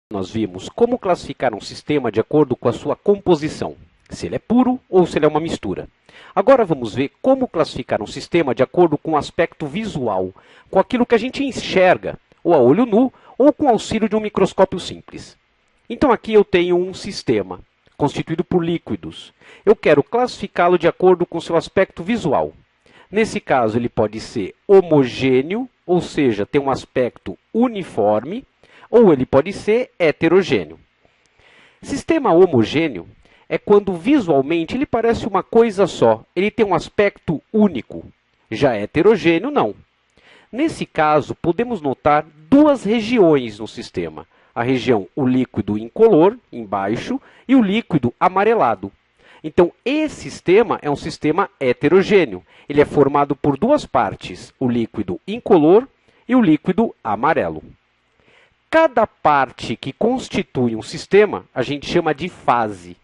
Nós vimos como classificar um sistema de acordo com a sua composição, se ele é puro ou se ele é uma mistura. Agora vamos ver como classificar um sistema de acordo com o aspecto visual, com aquilo que a gente enxerga, ou a olho nu, ou com auxílio de um microscópio simples. Então aqui eu tenho um sistema constituído por líquidos. Eu quero classificá-lo de acordo com seu aspecto visual. Nesse caso, ele pode ser homogêneo, ou seja, ter um aspecto uniforme, ou ele pode ser heterogêneo. Sistema homogêneo é quando visualmente ele parece uma coisa só, ele tem um aspecto único. Já heterogêneo, não. Nesse caso, podemos notar duas regiões no sistema. A região, o líquido incolor, embaixo, e o líquido amarelado. Então, esse sistema é um sistema heterogêneo. Ele é formado por duas partes, o líquido incolor e o líquido amarelo. Cada parte que constitui um sistema, a gente chama de fase.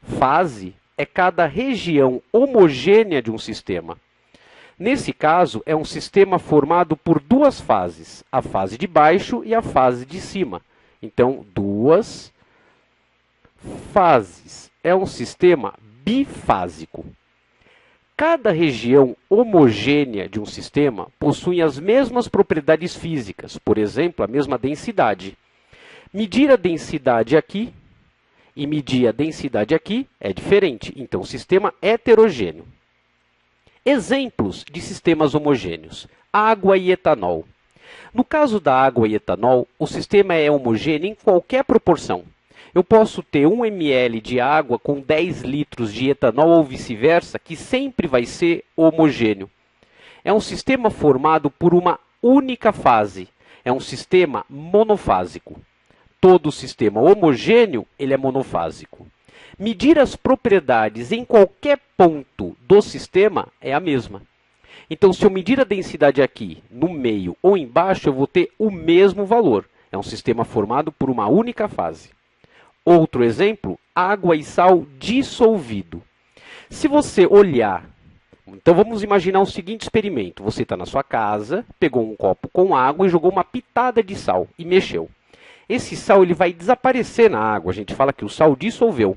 Fase é cada região homogênea de um sistema. Nesse caso, é um sistema formado por duas fases, a fase de baixo e a fase de cima. Então, duas fases. É um sistema bifásico. Cada região homogênea de um sistema possui as mesmas propriedades físicas, por exemplo, a mesma densidade. Medir a densidade aqui e medir a densidade aqui é diferente, então o sistema é heterogêneo. Exemplos de sistemas homogêneos: água e etanol. No caso da água e etanol, o sistema é homogêneo em qualquer proporção. Eu posso ter 1 ml de água com 10 litros de etanol ou vice-versa, que sempre vai ser homogêneo. É um sistema formado por uma única fase. É um sistema monofásico. Todo sistema homogêneo ele é monofásico. Medir as propriedades em qualquer ponto do sistema é a mesma. Então, se eu medir a densidade aqui, no meio ou embaixo, eu vou ter o mesmo valor. É um sistema formado por uma única fase. Outro exemplo, água e sal dissolvido. Se você olhar, então vamos imaginar o seguinte experimento. Você está na sua casa, pegou um copo com água e jogou uma pitada de sal e mexeu. Esse sal ele vai desaparecer na água, a gente fala que o sal dissolveu.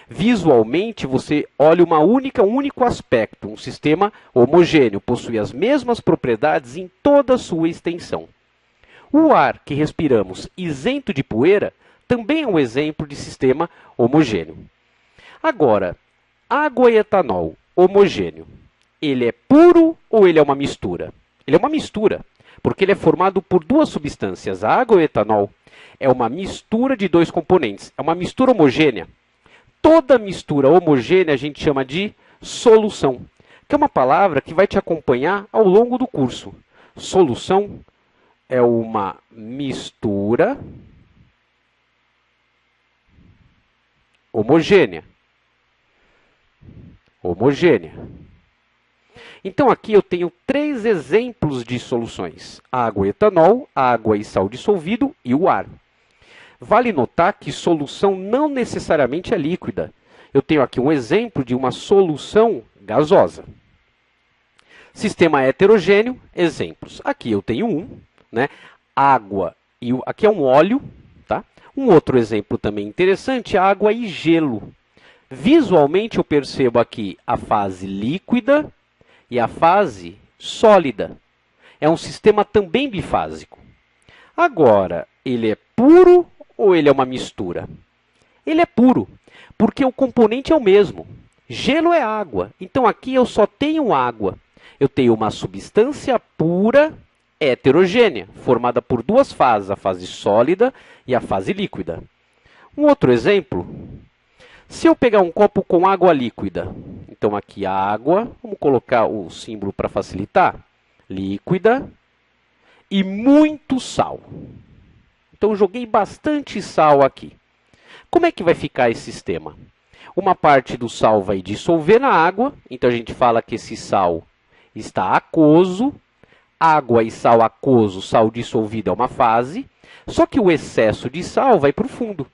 Visualmente, você olha um único aspecto, um sistema homogêneo, possui as mesmas propriedades em toda a sua extensão. O ar que respiramos isento de poeira também é um exemplo de sistema homogêneo. Agora, água e etanol homogêneo, ele é puro ou ele é uma mistura? Ele é uma mistura, porque ele é formado por duas substâncias. A água e o etanol é uma mistura de dois componentes, é uma mistura homogênea. Toda mistura homogênea a gente chama de solução, que é uma palavra que vai te acompanhar ao longo do curso. Solução é uma mistura homogênea. Homogênea. Então, aqui eu tenho 3 exemplos de soluções: água e etanol, água e sal dissolvido e o ar. Vale notar que solução não necessariamente é líquida. Eu tenho aqui um exemplo de uma solução gasosa. Sistema heterogêneo, exemplos. Aqui eu tenho um, né? Água e aqui é um óleo. Tá? Um outro exemplo também interessante, água e gelo. Visualmente eu percebo aqui a fase líquida e a fase sólida. É um sistema também bifásico. Agora, ele é puro ou ele é uma mistura? Ele é puro, porque o componente é o mesmo. Gelo é água, então aqui eu só tenho água. Eu tenho uma substância pura heterogênea, formada por duas fases, a fase sólida e a fase líquida. Um outro exemplo, se eu pegar um copo com água líquida, então aqui a água, vamos colocar o símbolo para facilitar, líquida e muito sal. Então, eu joguei bastante sal aqui. Como é que vai ficar esse sistema? Uma parte do sal vai dissolver na água, então a gente fala que esse sal está aquoso. Água e sal aquoso, sal dissolvido é uma fase, só que o excesso de sal vai para o fundo.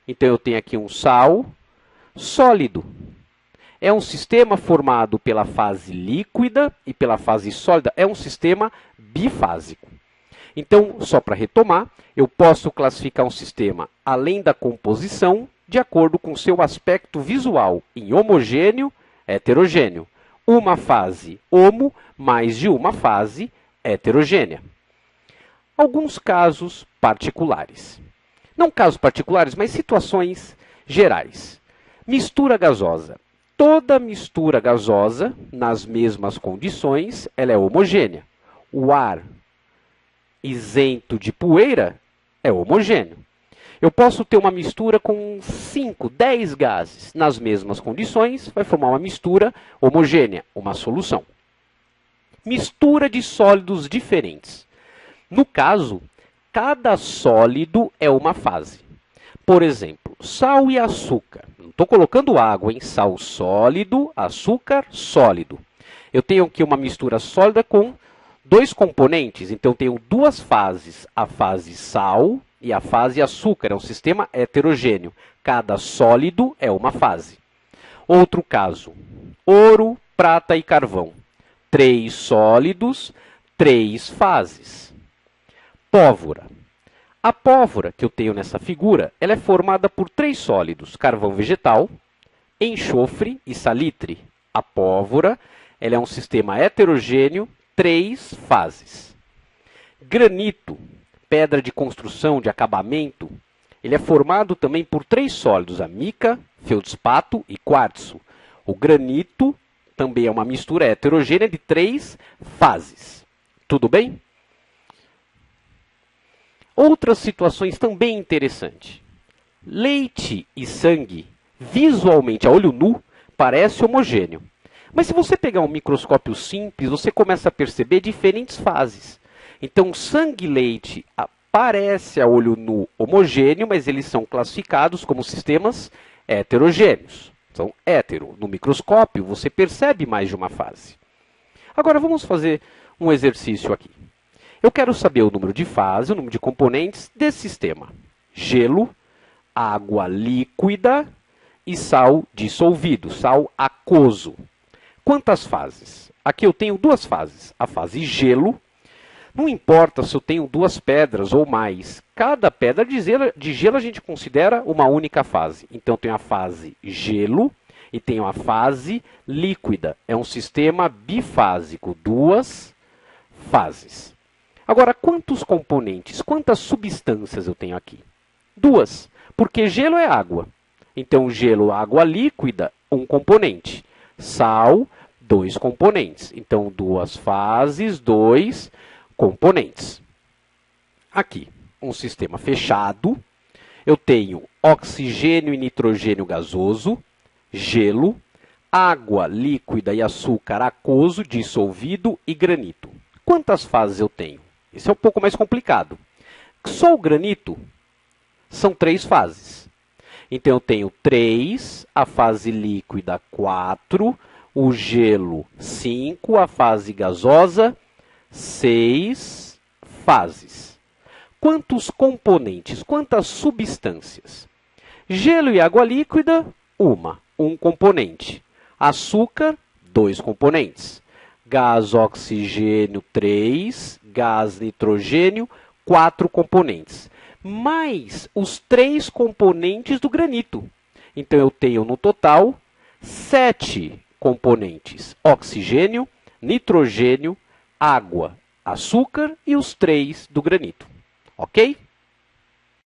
Então, eu tenho aqui um sal sólido. É um sistema formado pela fase líquida e pela fase sólida. É um sistema bifásico. Então, só para retomar, Eu posso classificar um sistema, além da composição, de acordo com seu aspecto visual, em homogêneo, heterogêneo. Uma fase homo, mais de uma fase heterogênea. Alguns casos particulares. Não casos particulares, mas situações gerais. Mistura gasosa. Toda mistura gasosa, nas mesmas condições, ela é homogênea. O ar isento de poeira é homogêneo. Eu posso ter uma mistura com 5, 10 gases nas mesmas condições, vai formar uma mistura homogênea, uma solução. Mistura de sólidos diferentes. No caso, cada sólido é uma fase. Por exemplo, sal e açúcar. Não estou colocando água, hein? Sal sólido, açúcar sólido. Eu tenho aqui uma mistura sólida com dois componentes, então tenho duas fases, a fase sal e a fase açúcar, é um sistema heterogêneo. Cada sólido é uma fase. Outro caso, ouro, prata e carvão. 3 sólidos, 3 fases. Pólvora. A pólvora que eu tenho nessa figura, ela é formada por 3 sólidos, carvão vegetal, enxofre e salitre. A pólvora, ela é um sistema heterogêneo, 3 fases. Granito, pedra de construção, de acabamento, ele é formado também por 3 sólidos, a mica, feldspato e quartzo. O granito também é uma mistura heterogênea de 3 fases. Tudo bem? Outras situações também interessantes. Leite e sangue, visualmente, a olho nu, parece homogêneo. Mas se você pegar um microscópio simples, você começa a perceber diferentes fases. Então, sangue e leite parece a olho nu homogêneo, mas eles são classificados como sistemas heterogêneos. São hétero. No microscópio, você percebe mais de uma fase. Agora, vamos fazer um exercício aqui. Eu quero saber o número de fases, o número de componentes desse sistema. Gelo, água líquida e sal dissolvido, sal aquoso. Quantas fases? Aqui eu tenho 2 fases. A fase gelo, não importa se eu tenho 2 pedras ou mais. Cada pedra de gelo a gente considera uma única fase. Então, eu tenho a fase gelo e tenho a fase líquida. É um sistema bifásico, 2 fases. Agora, quantos componentes, quantas substâncias eu tenho aqui? 2, porque gelo é água. Então, gelo, água líquida, 1 componente. Sal, 2 componentes. Então, 2 fases, 2 componentes. Aqui, um sistema fechado. Eu tenho oxigênio e nitrogênio gasoso, gelo, água líquida e açúcar aquoso, dissolvido e granito. Quantas fases eu tenho? Isso é um pouco mais complicado. Só o granito são 3 fases. Então, eu tenho 3, a fase líquida 4, o gelo 5, a fase gasosa 6 fases. Quantos componentes, quantas substâncias? Gelo e água líquida, 1 componente. Açúcar, 2 componentes. Gás oxigênio, 3. Gás nitrogênio, 4 componentes. Mais os 3 componentes do granito. Então, eu tenho no total 7 componentes. Oxigênio, nitrogênio, água, açúcar e os 3 do granito. Ok?